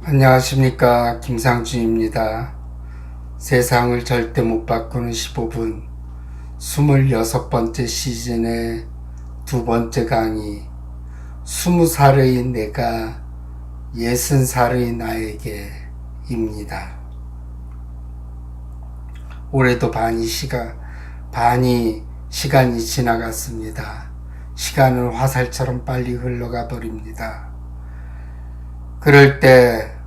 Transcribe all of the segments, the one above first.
안녕하십니까, 김상준입니다. 세상을 절대 못 바꾸는 15분 26번째 시즌의 두 번째 강의 20살의 내가 60살의 나에게 입니다. 올해도 반이 시간이 지나갔습니다. 시간은 화살처럼 빨리 흘러가 버립니다. 그럴 때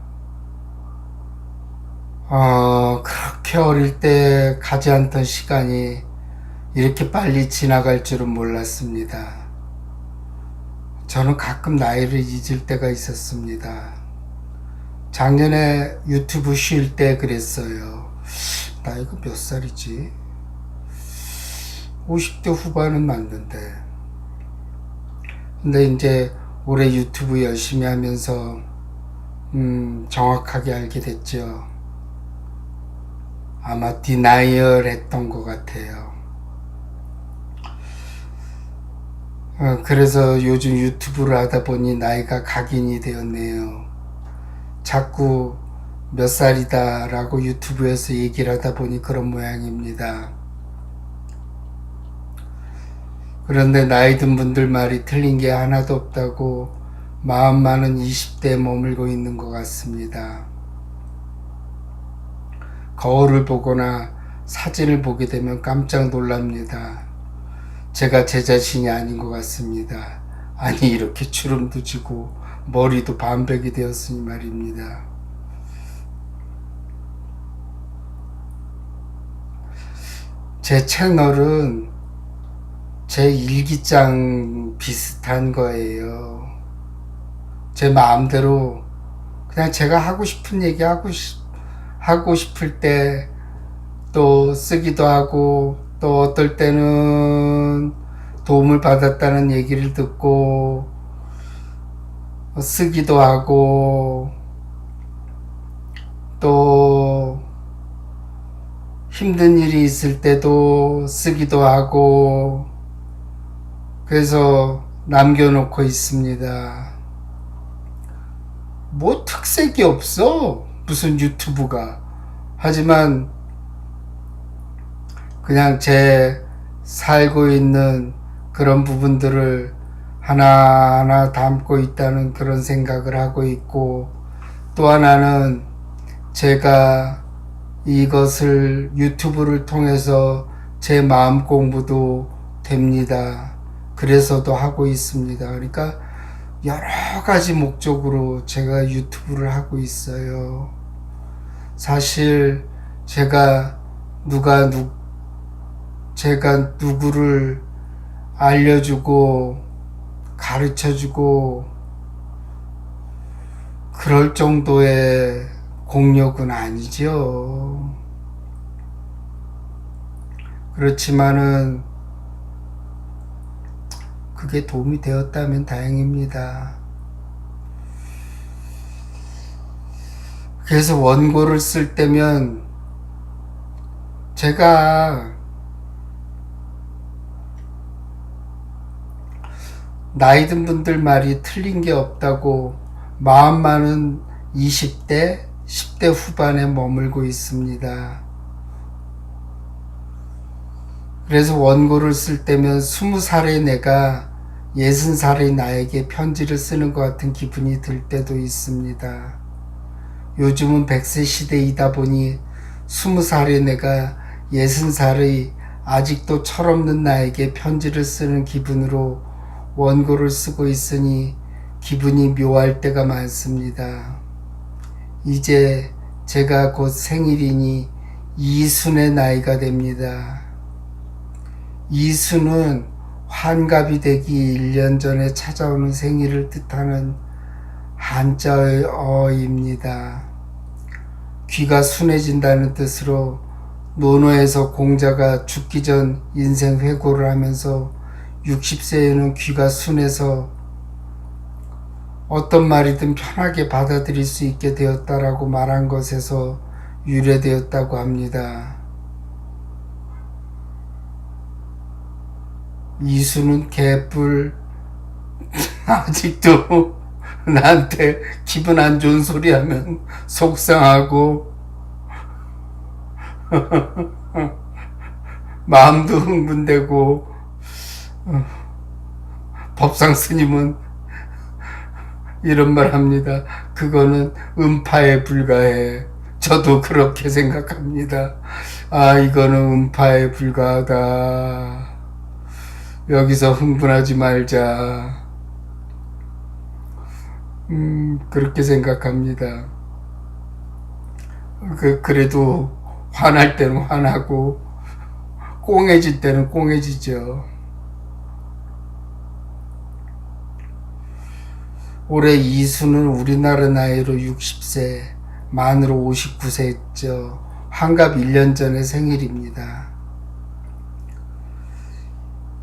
그렇게 어릴 때 가지 않던 시간이 이렇게 빨리 지나갈 줄은 몰랐습니다. 저는 가끔 나이를 잊을 때가 있었습니다. 작년에 유튜브 쉴 때 그랬어요. 나이가 몇 살이지? 50대 후반은 맞는데. 근데 이제 올해 유튜브 열심히 하면서 정확하게 알게 됐죠. 아마 디나이얼 했던 것 같아요. 그래서 요즘 유튜브를 하다 보니 나이가 각인이 되었네요. 자꾸 몇 살이다 라고 유튜브에서 얘기를 하다 보니 그런 모양입니다. 그런데 나이 든 분들 말이 틀린 게 하나도 없다고 마음만은 20대에 머물고 있는 것 같습니다. 거울을 보거나 사진을 보게 되면 깜짝 놀랍니다. 제가 제 자신이 아닌 것 같습니다. 아니, 이렇게 주름도 지고 머리도 반백이 되었으니 말입니다. 제 채널은 제 일기장 비슷한 거예요. 제 마음대로 그냥 제가 하고 싶은 얘기 하고 싶을 때 또 쓰기도 하고, 또 어떨 때는 도움을 받았다는 얘기를 듣고 쓰기도 하고, 또 힘든 일이 있을 때도 쓰기도 하고, 그래서 남겨놓고 있습니다. 뭐 특색이 없어, 무슨 유튜브가. 하지만 그냥 제 살고 있는 그런 부분들을 하나하나 담고 있다는 그런 생각을 하고 있고, 또 하나는 제가 이것을 유튜브를 통해서 제 마음 공부도 됩니다. 그래서도 하고 있습니다. 그러니까 여러 가지 목적으로 제가 유튜브를 하고 있어요. 사실 제가 누구를 알려주고 가르쳐주고 그럴 정도의 공력은 아니죠. 그렇지만은 그게 도움이 되었다면 다행입니다. 그래서 원고를 쓸 때면 제가 나이 든 분들 말이 틀린 게 없다고 마음만은 20대, 10대 후반에 머물고 있습니다. 그래서 원고를 쓸 때면 20살의 내가 60살의 나에게 편지를 쓰는 것 같은 기분이 들 때도 있습니다. 요즘은 100세 시대이다 보니 20살의 내가 60살의 아직도 철없는 나에게 편지를 쓰는 기분으로 원고를 쓰고 있으니 기분이 묘할 때가 많습니다. 이제 제가 곧 생일이니 이순의 나이가 됩니다. 이순은 환갑이 되기 1년 전에 찾아오는 생일을 뜻하는 한자의 어입니다. 귀가 순해진다는 뜻으로 논어에서 공자가 죽기 전 인생 회고를 하면서 60세에는 귀가 순해서 어떤 말이든 편하게 받아들일 수 있게 되었다라고 말한 것에서 유래되었다고 합니다. 이수는 개뿔 아직도 나한테 기분 안 좋은 소리 하면 속상하고 마음도 흥분되고, 법상 스님은 이런 말 합니다. 그거는 음파에 불과해. 저도 그렇게 생각합니다. 아, 이거는 음파에 불과하다. 여기서 흥분하지 말자. 그렇게 생각합니다. 그래도 화날 때는 화나고, 꽁해질 때는 꽁해지죠. 올해 이수는 우리나라 나이로 60세, 만으로 59세였죠. 환갑 1년 전에 생일입니다.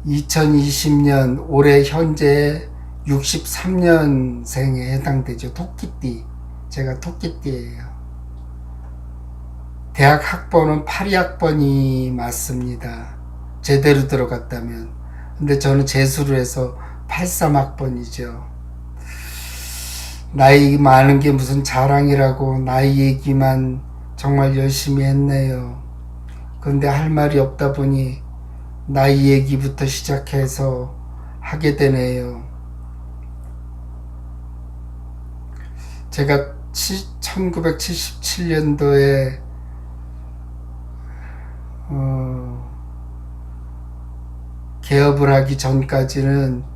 2020년 올해 현재 63년생에 해당되죠. 토끼띠. 제가 토끼띠예요. 대학 학번은 82학번이 맞습니다. 제대로 들어갔다면. 근데 저는 재수를 해서 83학번이죠. 나이 많은 게 무슨 자랑이라고 나이 얘기만 정말 열심히 했네요. 근데 할 말이 없다 보니 나이 얘기부터 시작해서 하게 되네요. 제가 1977년도에 개업을 하기 전까지는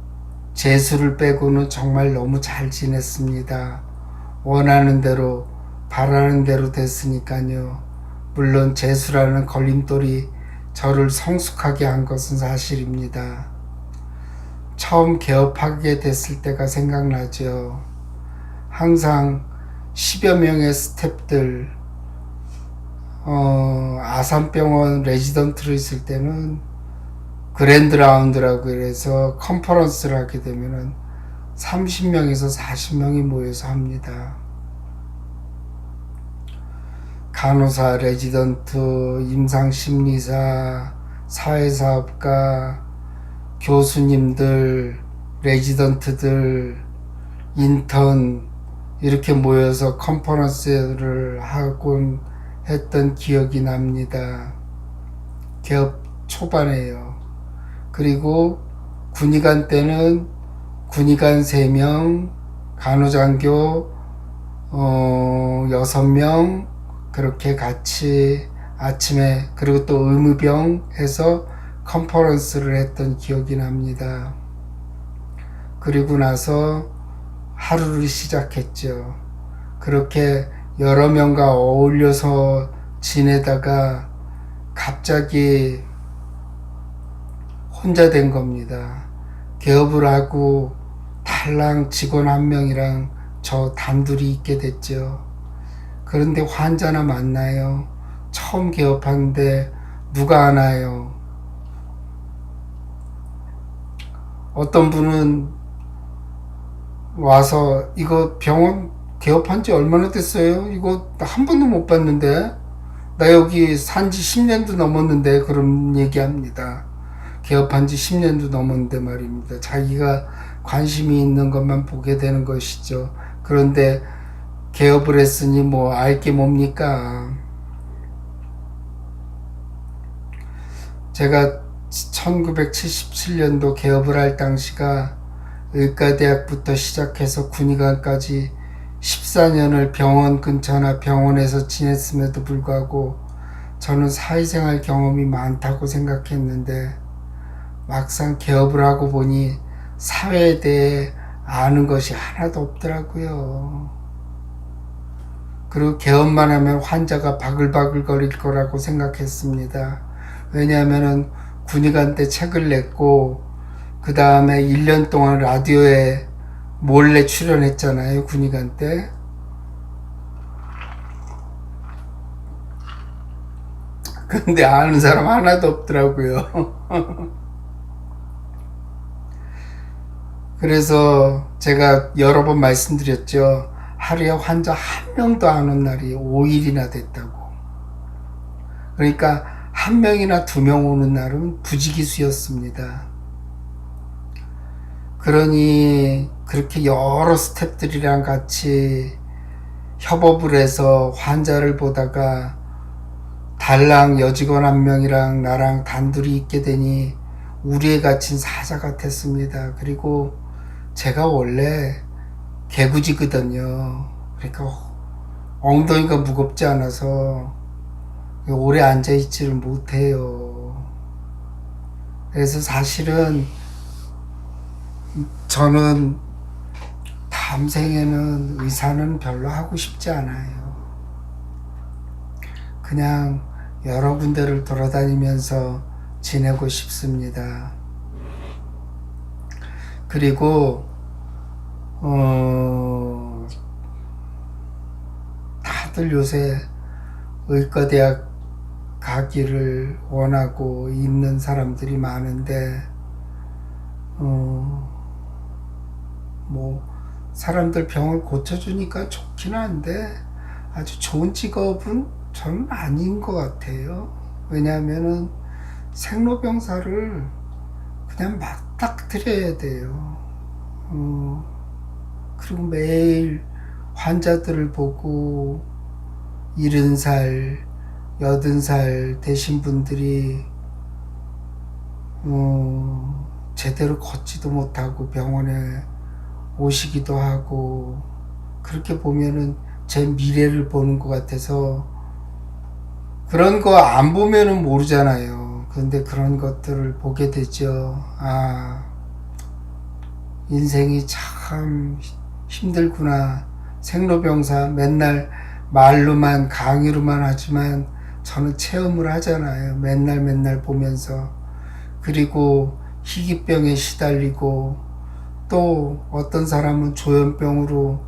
재수를 빼고는 정말 너무 잘 지냈습니다. 원하는 대로 바라는 대로 됐으니까요. 물론 재수라는 걸림돌이 저를 성숙하게 한 것은 사실입니다. 처음 개업하게 됐을 때가 생각나죠. 항상 10여 명의 스태프들, 아산병원 레지던트로 있을 때는 그랜드 라운드라고 해서 컨퍼런스를 하게 되면은 30명에서 40명이 모여서 합니다. 간호사, 레지던트, 임상심리사, 사회사업가, 교수님들, 레지던트들, 인턴 이렇게 모여서 컨퍼런스를 하곤 했던 기억이 납니다. 개업 초반에요. 그리고 군의관 때는 군의관 3명, 간호장교 6명 그렇게 같이 아침에 그리고 또 의무병 해서 컨퍼런스를 했던 기억이 납니다. 그리고 나서 하루를 시작했죠. 그렇게 여러 명과 어울려서 지내다가 갑자기 혼자 된 겁니다. 개업을 하고 달랑 직원 1명이랑 저 단둘이 있게 됐죠. 그런데 환자나 만나요. 처음 개업하는데 누가 아나요? 어떤 분은 와서 이거 병원 개업한 지 얼마나 됐어요? 이거 한 번도 못 봤는데 나 여기 산지 10년도 넘었는데 그런 얘기합니다. 개업한 지 10년도 넘었는데 말입니다. 자기가 관심이 있는 것만 보게 되는 것이죠. 그런데 개업을 했으니 뭐 알 게 뭡니까? 제가 1977년도 개업을 할 당시가 의과대학부터 시작해서 군의관까지 14년을 병원 근처나 병원에서 지냈음에도 불구하고 저는 사회생활 경험이 많다고 생각했는데 막상 개업을 하고 보니 사회에 대해 아는 것이 하나도 없더라고요. 그리고 개업만 하면 환자가 바글바글 거릴 거라고 생각했습니다. 왜냐하면 군의관 때 책을 냈고 그 다음에 1년 동안 라디오에 몰래 출연했잖아요. 군의관 때. 근데 아는 사람 하나도 없더라고요. 그래서 제가 여러 번 말씀드렸죠. 하루에 환자 1명도 안 온 날이 5일이나 됐다고. 그러니까 1명이나 2명 오는 날은 부지기수였습니다. 그러니 그렇게 여러 스태프들이랑 같이 협업을 해서 환자를 보다가 달랑 여직원 한 명이랑 나랑 단둘이 있게 되니 우리에 갇힌 사자 같았습니다. 그리고 제가 원래 개구지거든요. 그러니까 엉덩이가 무겁지 않아서 오래 앉아있지를 못해요. 그래서 사실은 저는 다음 생에는 의사는 별로 하고 싶지 않아요. 그냥 여러 군데를 돌아다니면서 지내고 싶습니다. 그리고 다들 요새 의과대학 가기를 원하고 있는 사람들이 많은데 뭐 사람들 병을 고쳐주니까 좋긴 한데 아주 좋은 직업은 저는 아닌 것 같아요. 왜냐하면은 생로병사를 그냥 맞닥뜨려야 돼요. 그리고 매일 환자들을 보고 70살, 80살 되신 분들이 제대로 걷지도 못하고 병원에 오시기도 하고 그렇게 보면은 제 미래를 보는 것 같아서 그런 거 안 보면은 모르잖아요. 근데 그런 것들을 보게 되죠. 아, 인생이 참 힘들구나. 생로병사 맨날 말로만 강의로만 하지만 저는 체험을 하잖아요. 맨날 보면서. 그리고 희귀병에 시달리고 또 어떤 사람은 조현병으로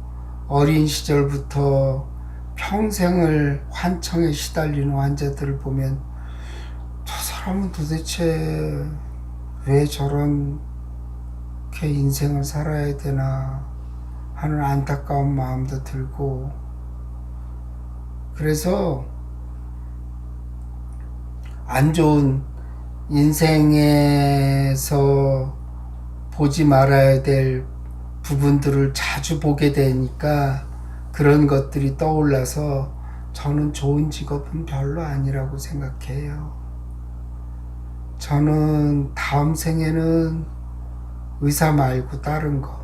어린 시절부터 평생을 환청에 시달리는 환자들을 보면 저 사람은 도대체 왜 저렇게 인생을 살아야 되나 하는 안타까운 마음도 들고 그래서 안 좋은 인생에서 보지 말아야 될 부분들을 자주 보게 되니까 그런 것들이 떠올라서 저는 좋은 직업은 별로 아니라고 생각해요. 저는 다음 생에는 의사 말고 다른 거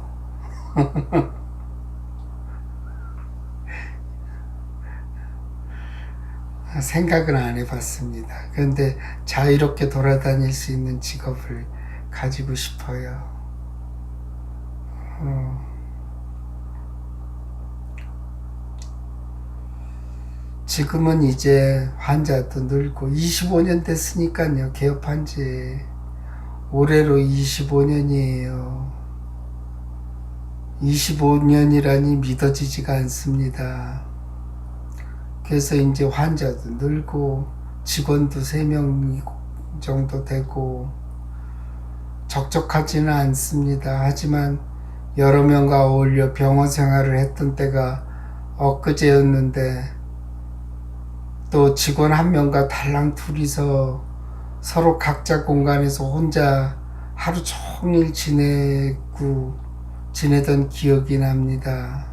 생각은 안 해봤습니다. 그런데 자유롭게 돌아다닐 수 있는 직업을 가지고 싶어요. 지금은 이제 환자도 늘고 25년 됐으니까요. 개업한 지 올해로 25년이에요. 25년이라니 믿어지지가 않습니다. 그래서 이제 환자도 늘고 직원도 3명 정도 되고 적적하지는 않습니다. 하지만 여러 명과 어울려 병원 생활을 했던 때가 엊그제였는데 또 직원 한 명과 달랑 둘이서 서로 각자 공간에서 혼자 하루 종일 지내던 기억이 납니다.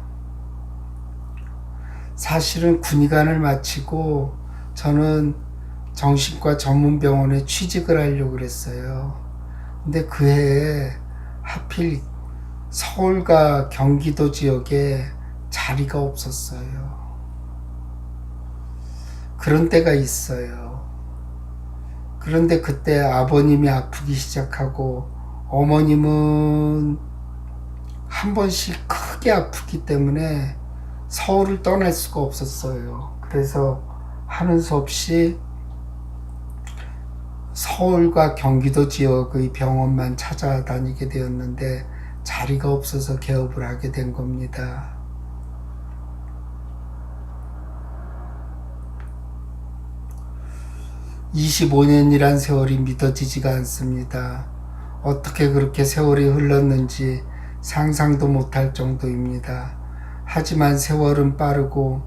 사실은 군의관을 마치고 저는 정신과 전문병원에 취직을 하려고 그랬어요. 근데 그 해에 하필 서울과 경기도 지역에 자리가 없었어요. 그런 때가 있어요. 그런데 그때 아버님이 아프기 시작하고 어머님은 한 번씩 크게 아프기 때문에 서울을 떠날 수가 없었어요. 그래서 하는 수 없이 서울과 경기도 지역의 병원만 찾아다니게 되었는데 자리가 없어서 개업을 하게 된 겁니다. 25년이란 세월이 믿어지지가 않습니다. 어떻게 그렇게 세월이 흘렀는지 상상도 못할 정도입니다. 하지만 세월은 빠르고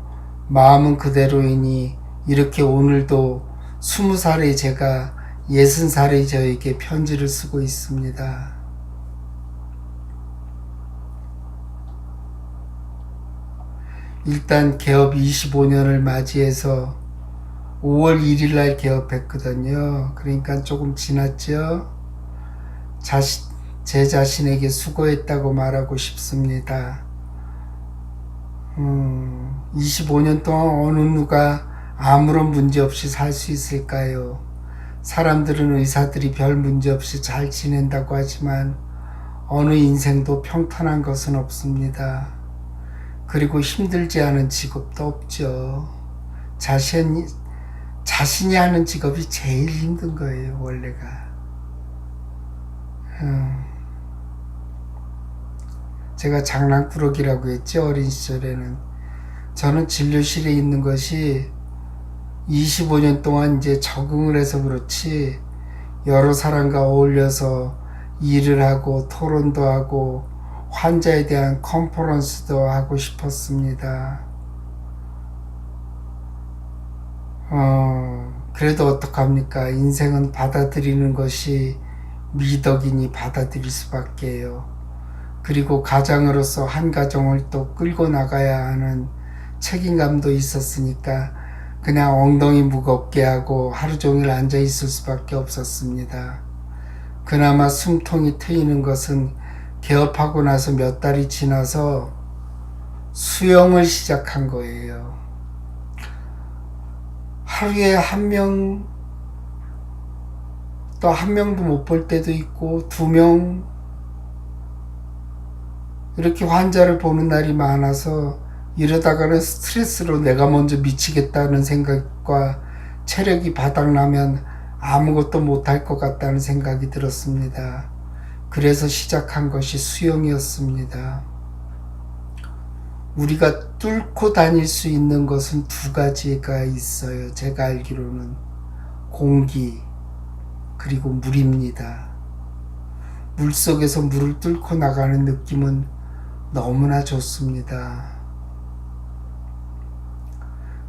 마음은 그대로이니 이렇게 오늘도 20살의 제가 60살의 저에게 편지를 쓰고 있습니다. 일단 개업 25년을 맞이해서 5월 1일 날 개업했거든요. 그러니까 조금 지났죠. 제 자신에게 수고했다고 말하고 싶습니다. 25년 동안 어느 누가 아무런 문제 없이 살 수 있을까요? 사람들은 의사들이 별 문제 없이 잘 지낸다고 하지만 어느 인생도 평탄한 것은 없습니다. 그리고 힘들지 않은 직업도 없죠. 자신이 하는 직업이 제일 힘든 거예요, 원래가. 제가 장난꾸러기라고 했죠, 어린 시절에는. 저는 진료실에 있는 것이 25년 동안 이제 적응을 해서 그렇지, 여러 사람과 어울려서 일을 하고 토론도 하고 환자에 대한 컨퍼런스도 하고 싶었습니다. 그래도 어떡합니까? 인생은 받아들이는 것이 미덕이니 받아들일 수밖에요. 그리고 가장으로서 한 가정을 또 끌고 나가야 하는 책임감도 있었으니까 그냥 엉덩이 무겁게 하고 하루 종일 앉아 있을 수밖에 없었습니다. 그나마 숨통이 트이는 것은 개업하고 나서 몇 달이 지나서 수영을 시작한 거예요. 하루에 또 한 명도 못 볼 때도 있고 2명, 이렇게 환자를 보는 날이 많아서 이러다가는 스트레스로 내가 먼저 미치겠다는 생각과 체력이 바닥나면 아무것도 못할 것 같다는 생각이 들었습니다. 그래서 시작한 것이 수영이었습니다. 우리가 뚫고 다닐 수 있는 것은 2가지가 있어요. 제가 알기로는 공기 그리고 물입니다. 물속에서 물을 뚫고 나가는 느낌은 너무나 좋습니다.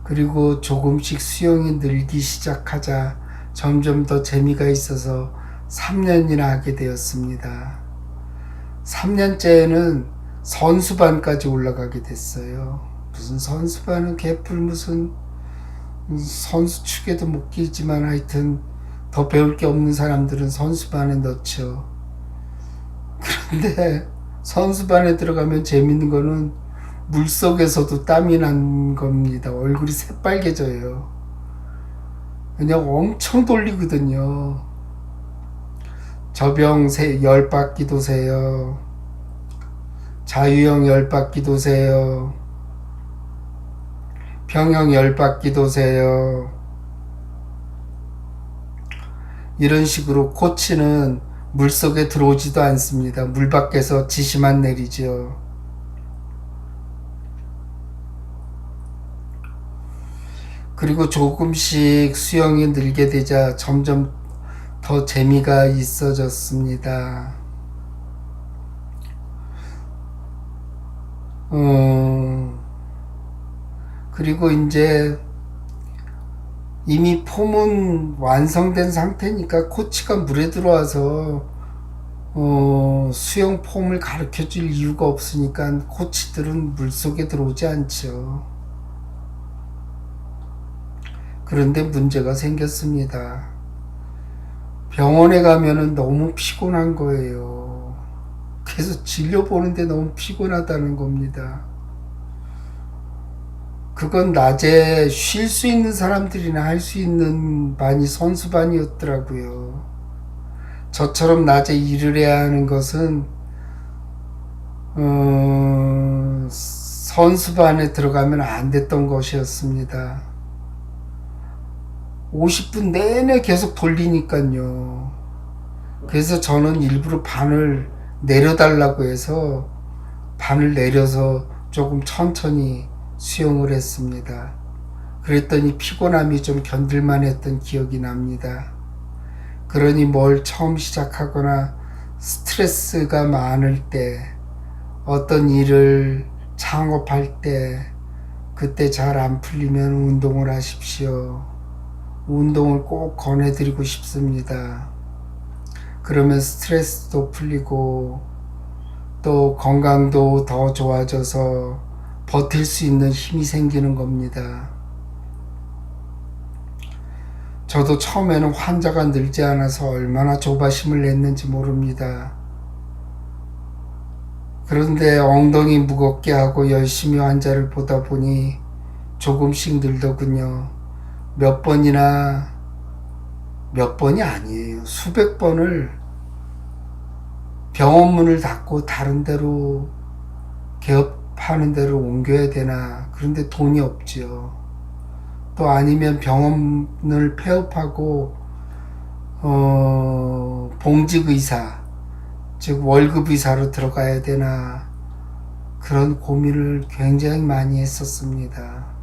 그리고 조금씩 수영이 늘기 시작하자 점점 더 재미가 있어서 3년이나 하게 되었습니다. 3년째에는 선수반까지 올라가게 됐어요. 무슨 선수반은 개뿔 무슨 선수 축에도 못 끼지만 하여튼 더 배울 게 없는 사람들은 선수반에 넣죠. 그런데 선수반에 들어가면 재밌는 거는 물속에서도 땀이 난 겁니다. 얼굴이 새빨개져요. 그냥 엄청 돌리거든요. 저병 10바퀴 도세요. 자유형 10바퀴 도세요. 평형 10바퀴 도세요. 이런 식으로 코치는 물속에 들어오지도 않습니다. 물 밖에서 지시만 내리죠. 그리고 조금씩 수영이 늘게 되자 점점 더 재미가 있어졌습니다. 그리고 이제 이미 폼은 완성된 상태니까 코치가 물에 들어와서 수영 폼을 가르쳐 줄 이유가 없으니까 코치들은 물속에 들어오지 않죠. 그런데 문제가 생겼습니다. 병원에 가면은 너무 피곤한 거예요. 그래서 진료 보는데 너무 피곤하다는 겁니다. 그건 낮에 쉴 수 있는 사람들이나 할 수 있는 반이 선수반이었더라고요. 저처럼 낮에 일을 해야 하는 것은 선수반에 들어가면 안 됐던 것이었습니다. 50분 내내 계속 돌리니까요. 그래서 저는 일부러 반을 내려달라고 해서 반을 내려서 조금 천천히 수영을 했습니다. 그랬더니 피곤함이 좀 견딜만 했던 기억이 납니다. 그러니 뭘 처음 시작하거나 스트레스가 많을 때, 어떤 일을 창업할 때, 그때 잘 안 풀리면 운동을 하십시오. 운동을 꼭 권해드리고 싶습니다. 그러면 스트레스도 풀리고 또 건강도 더 좋아져서 버틸 수 있는 힘이 생기는 겁니다. 저도 처음에는 환자가 늘지 않아서 얼마나 조바심을 냈는지 모릅니다. 그런데 엉덩이 무겁게 하고 열심히 환자를 보다 보니 조금씩 늘더군요. 몇 번이 아니에요. 수백 번을 병원 문을 닫고 다른 데로 개업하는 데로 옮겨야 되나. 그런데 돈이 없지요. 또 아니면 병원을 폐업하고 봉직 의사, 즉 월급 의사로 들어가야 되나. 그런 고민을 굉장히 많이 했었습니다.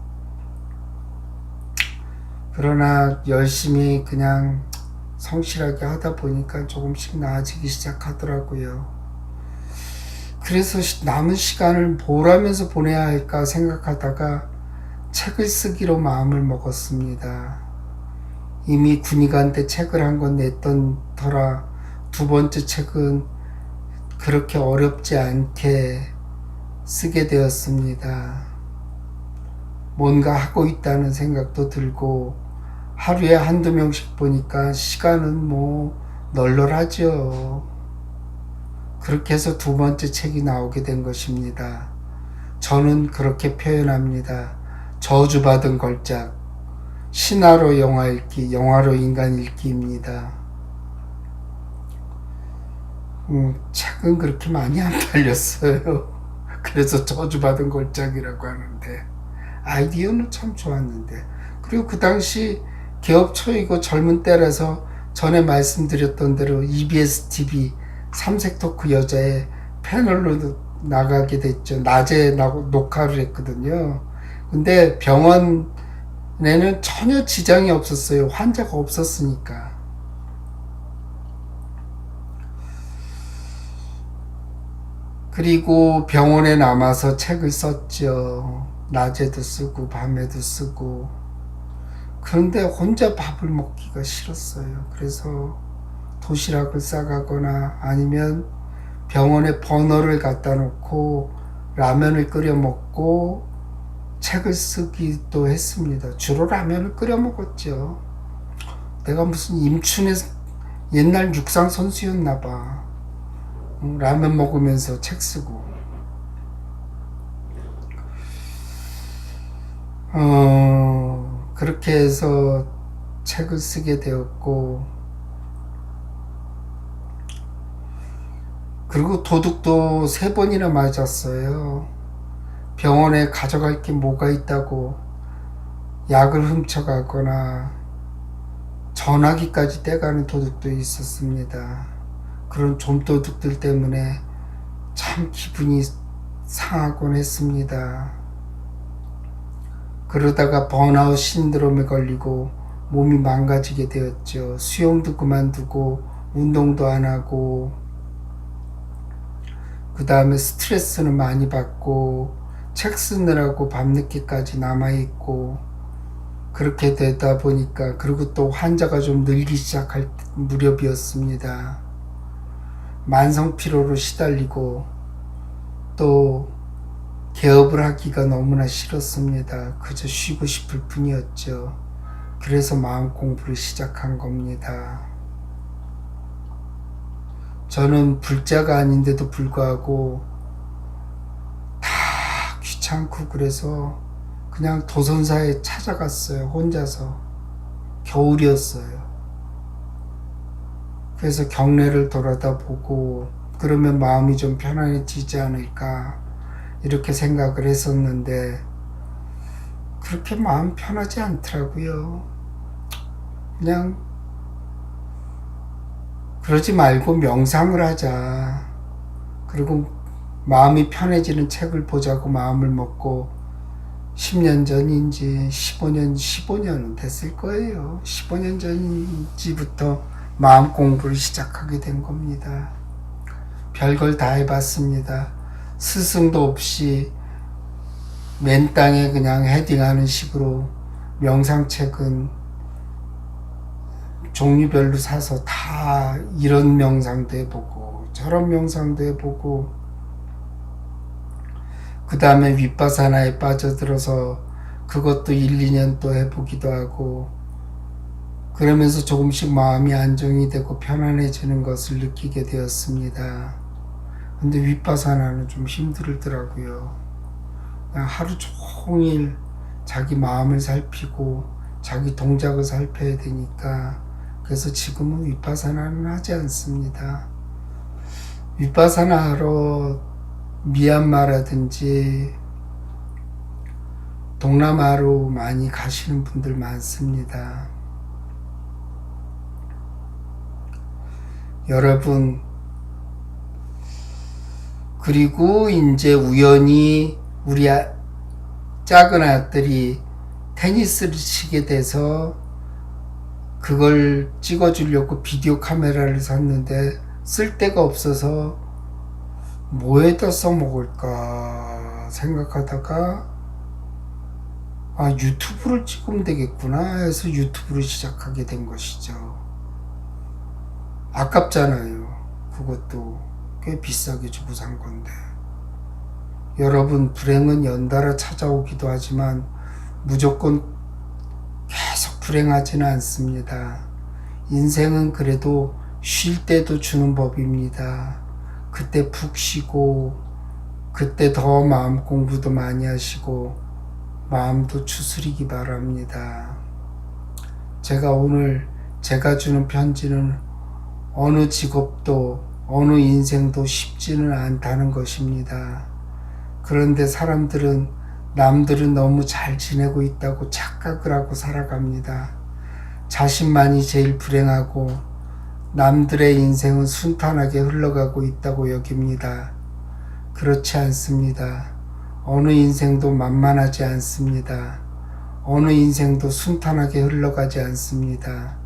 그러나 열심히 그냥 성실하게 하다 보니까 조금씩 나아지기 시작하더라고요. 그래서 남은 시간을 뭘 하면서 보내야 할까 생각하다가 책을 쓰기로 마음을 먹었습니다. 이미 군의관 때 책을 한 권 냈던 터라 두 번째 책은 그렇게 어렵지 않게 쓰게 되었습니다. 뭔가 하고 있다는 생각도 들고 하루에 한두 명씩 보니까 시간은 널널하죠. 그렇게 해서 두 번째 책이 나오게 된 것입니다. 저는 그렇게 표현합니다. 저주받은 걸작, 신화로 영화 읽기, 영화로 인간 읽기입니다. 책은 그렇게 많이 안 팔렸어요. 그래서 저주받은 걸작이라고 하는데 아이디어는 참 좋았는데, 그리고 그 당시 개업 초이고 젊은 때라서 전에 말씀드렸던 대로 EBS TV 삼색토크 여자의 패널로 나가게 됐죠. 낮에 녹화를 했거든요. 근데 병원에는 전혀 지장이 없었어요. 환자가 없었으니까. 그리고 병원에 남아서 책을 썼죠. 낮에도 쓰고 밤에도 쓰고. 그런데 혼자 밥을 먹기가 싫었어요. 그래서 도시락을 싸가거나 아니면 병원에 버너를 갖다 놓고 라면을 끓여 먹고 책을 쓰기도 했습니다. 주로 라면을 끓여 먹었죠. 내가 무슨 임춘의 옛날 육상 선수였나 봐. 라면 먹으면서 책 쓰고. 그렇게 해서 책을 쓰게 되었고, 그리고 도둑도 3번이나 맞았어요. 병원에 가져갈 게 뭐가 있다고 약을 훔쳐가거나 전화기까지 떼가는 도둑도 있었습니다. 그런 좀도둑들 때문에 참 기분이 상하곤 했습니다. 그러다가 번아웃 신드롬에 걸리고 몸이 망가지게 되었죠. 수영도 그만두고 운동도 안 하고, 그 다음에 스트레스는 많이 받고 책 쓰느라고 밤늦게까지 남아있고, 그렇게 되다 보니까, 그리고 또 환자가 좀 늘기 시작할 무렵이었습니다. 만성피로로 시달리고 또 개업을 하기가 너무나 싫었습니다. 그저 쉬고 싶을 뿐이었죠. 그래서 마음 공부를 시작한 겁니다. 저는 불자가 아닌데도 불구하고 다 귀찮고 그래서 그냥 도선사에 찾아갔어요. 혼자서. 겨울이었어요. 그래서 경례를 돌아다 보고 그러면 마음이 좀 편안해지지 않을까 이렇게 생각을 했었는데, 그렇게 마음 편하지 않더라고요. 그냥 그러지 말고 명상을 하자. 그리고 마음이 편해지는 책을 보자고 마음을 먹고 10년 전인지 15년은 됐을 거예요. 15년 전인지부터 마음 공부를 시작하게 된 겁니다. 별걸 다 해봤습니다. 스승도 없이 맨 땅에 그냥 헤딩하는 식으로 명상책은 종류별로 사서 다 이런 명상도 해보고 저런 명상도 해보고, 그 다음에 윗바사나에 빠져들어서 그것도 1, 2년 또 해보기도 하고 그러면서 조금씩 마음이 안정이 되고 편안해지는 것을 느끼게 되었습니다. 근데 윗바사나는 좀 힘들더라고요. 그냥 하루 종일 자기 마음을 살피고 자기 동작을 살펴야 되니까 그래서 지금은 윗바사나는 하지 않습니다. 윗바사나 하러 미얀마라든지 동남아로 많이 가시는 분들 많습니다. 여러분, 그리고 이제 우연히 우리 작은 아들이 테니스를 치게 돼서 그걸 찍어주려고 비디오 카메라를 샀는데 쓸 데가 없어서 뭐에다 써먹을까 생각하다가 유튜브를 찍으면 되겠구나 해서 유튜브를 시작하게 된 것이죠. 아깝잖아요. 그것도 꽤 비싸게 주고 산 건데. 여러분, 불행은 연달아 찾아오기도 하지만 무조건 계속 불행하지는 않습니다. 인생은 그래도 쉴 때도 주는 법입니다. 그때 푹 쉬고 그때 더 마음 공부도 많이 하시고 마음도 추스리기 바랍니다. 제가 오늘 제가 주는 편지는 어느 직업도 어느 인생도 쉽지는 않다는 것입니다. 그런데 남들은 너무 잘 지내고 있다고 착각을 하고 살아갑니다. 자신만이 제일 불행하고 남들의 인생은 순탄하게 흘러가고 있다고 여깁니다. 그렇지 않습니다. 어느 인생도 만만하지 않습니다. 어느 인생도 순탄하게 흘러가지 않습니다.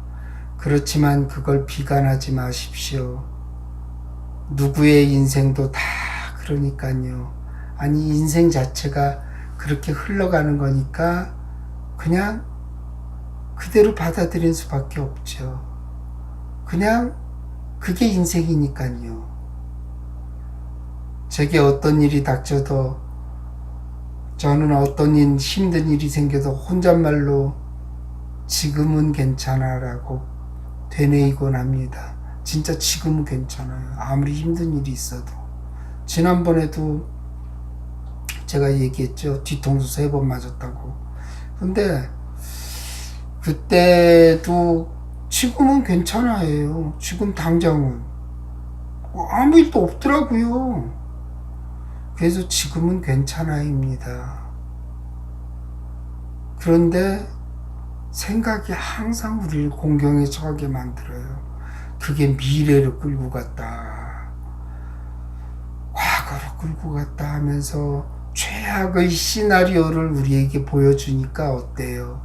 그렇지만 그걸 비관하지 마십시오. 누구의 인생도 다 그러니까요. 아니, 인생 자체가 그렇게 흘러가는 거니까 그냥 그대로 받아들일 수밖에 없죠. 그냥 그게 인생이니까요. 제게 어떤 일이 닥쳐도 저는 어떤 힘든 일이 생겨도 혼잣말로 지금은 괜찮아 라고 되뇌이곤 합니다. 진짜 지금은 괜찮아요. 아무리 힘든 일이 있어도. 지난번에도 제가 얘기했죠. 뒤통수 3번 맞았다고. 근데 그때도 지금은 괜찮아요. 지금 당장은 아무 일도 없더라고요. 그래서 지금은 괜찮아입니다. 그런데 생각이 항상 우리를 공경에 처하게 만들어요. 그게 미래로 끌고 갔다, 과거로 끌고 갔다 하면서 최악의 시나리오를 우리에게 보여주니까 어때요?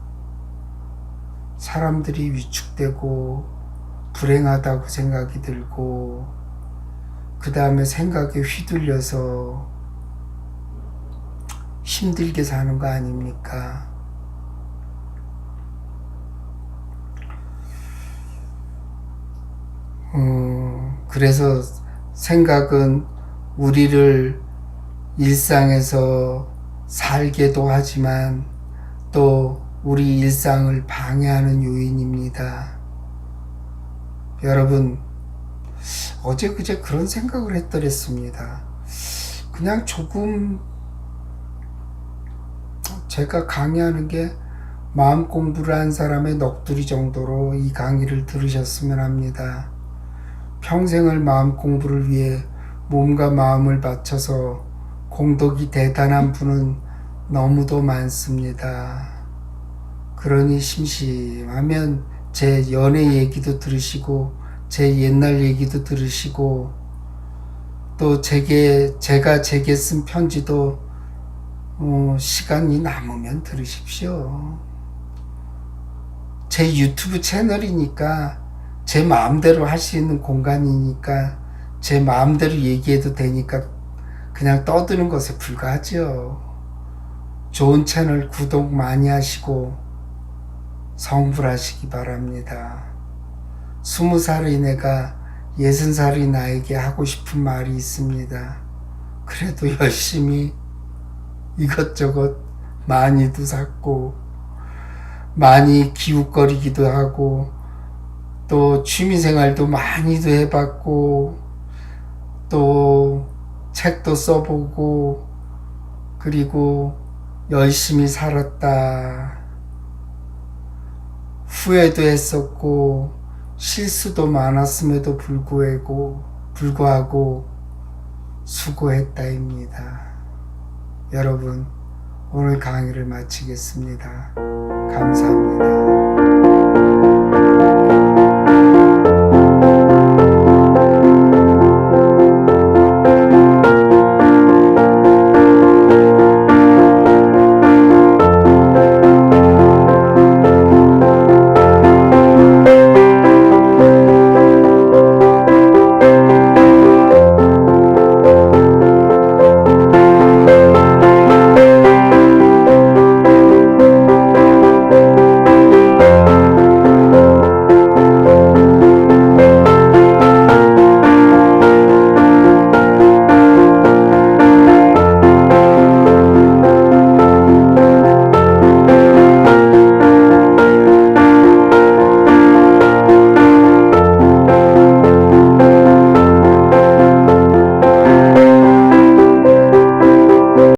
사람들이 위축되고 불행하다고 생각이 들고 그 다음에 생각에 휘둘려서 힘들게 사는 거 아닙니까? 그래서 생각은 우리를 일상에서 살게도 하지만 또 우리 일상을 방해하는 요인입니다. 여러분, 어제 그제 그런 생각을 했더랬습니다. 그냥 조금 제가 강의하는 게 마음 공부를 한 사람의 넋두리 정도로 이 강의를 들으셨으면 합니다. 평생을 마음 공부를 위해 몸과 마음을 바쳐서 공덕이 대단한 분은 너무도 많습니다. 그러니 심심하면 제 연애 얘기도 들으시고 제 옛날 얘기도 들으시고 또 제가 제게 쓴 편지도 시간이 남으면 들으십시오. 제 유튜브 채널이니까 제 마음대로 할 수 있는 공간이니까 제 마음대로 얘기해도 되니까 그냥 떠드는 것에 불과하죠. 좋은 채널 구독 많이 하시고 성불하시기 바랍니다. 20살의 내가 60살의 나에게 하고 싶은 말이 있습니다. 그래도 열심히 이것저것 많이도 샀고, 많이 기웃거리기도 하고, 또 취미생활도 많이도 해봤고, 또 책도 써보고, 그리고 열심히 살았다. 후회도 했었고, 실수도 많았음에도 불구하고 수고했다입니다. 여러분, 오늘 강의를 마치겠습니다. 감사합니다.